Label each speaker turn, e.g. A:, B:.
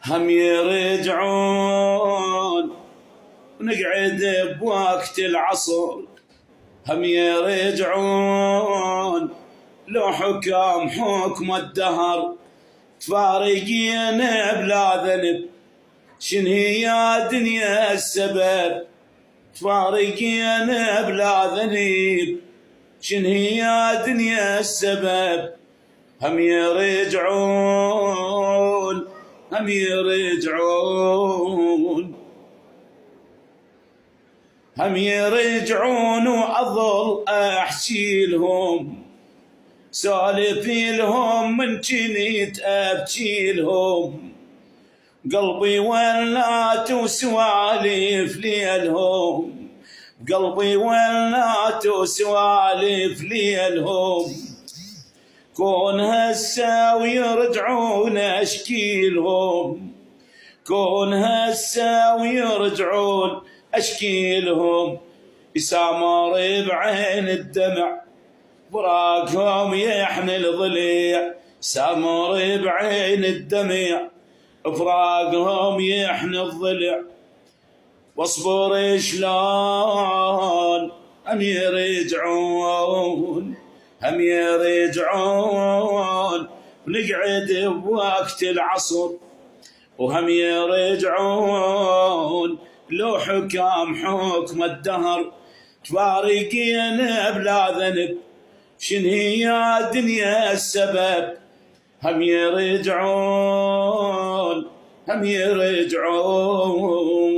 A: هم يرجعون ونقعد بوقت العصر، هم يرجعون لو حكم الدهر، تفارقين بلا ذنب شن هي دنيا السبب، تفارقين بلا ذنب شن هي دنيا السبب. هم يرجعون هم يرجعون هم يرجعون وأظل أحكي لهم سالفي لهم من جنيت أبكي لهم، قلبي ولات وسوالف ليلهم، قلبي ولات وسوالف ليلهم. كون هسه ويرجعون اشكي لهم، كون هسه ويرجعون اشكي لهم. يسامر بعين الدمع فراقهم يحني الضليع، سامر بعين الدمع فراقهم يحني الضلع. واصبر شلون هم يرجعون هم يرجعون ونقعد بوقت العصر، وهم يرجعون لو حكم الدهر، تفارقين بلا ذنب شن هي دنيا السبب. هم يرجعون هم يرجعون